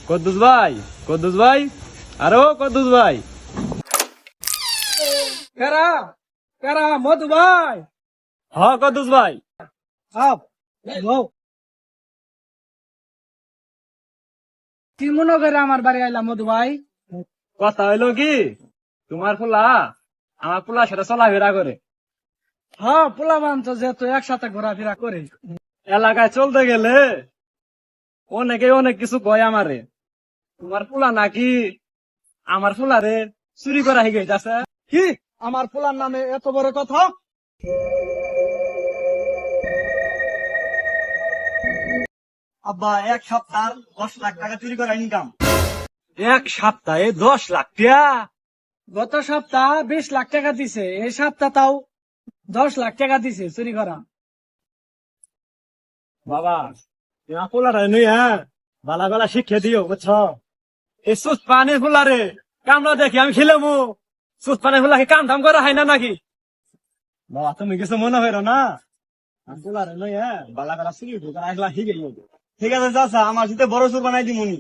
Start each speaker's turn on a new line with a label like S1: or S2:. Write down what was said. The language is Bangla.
S1: কদ্দুস ভাই, কদ্দুস ভাই, আরো কদ্দুস ভাই।
S2: কারা কারা মধু ভাই?
S1: হ কদ্দুস ভাই।
S2: আপ বউ কি মনে করে আমার বাড়ি আইলাম মধু ভাই?
S1: কথা হইলো কি, তোমার পোলা আমার পোলা সেটা চলাফেরা করে,
S2: হ্যাঁ পোলাবান তো যেহেতু একসাথে ঘোরাফেরা করে।
S1: এলাকায় চলতে গেলে অনেকে অনেক কিছু কয় আমারে। তোমার পোলা নাকি আমার পোলারে চুরি করা হয়ে গেছে।
S2: কি আমার পোলার নামে এত বড় কথা?
S3: আব্বা এক সপ্তাহ 10 লাখ টাকা চুরি করা ইনকাম।
S1: এক সপ্তাহে 10 লাখ টাকা?
S2: গত সপ্তাহ 20 লাখ টাকা দিছে, এই সপ্তাহ তাও 10 লাখ টাকা দিছে চুরি করা।
S1: বাবা তোমার পোলারে নই, হ্যাঁ বালা বালা শিক্ষা দিও বুঝছো। এই সুস পানি পোলারে কামড়া দেখি আমি খেলেমু, সুস পানি পোলাকে কাম ধাম করা হয় না নাকি? বাবা তুমি কিছু মনে হইরো না, আমি পোলারে নই, হ্যাঁ বালা বালা চুরি ঢুকা একলা শিখে
S3: ঠিক আছে চাচা, আমার সাথে বড় চোর বানাই দিমুনি।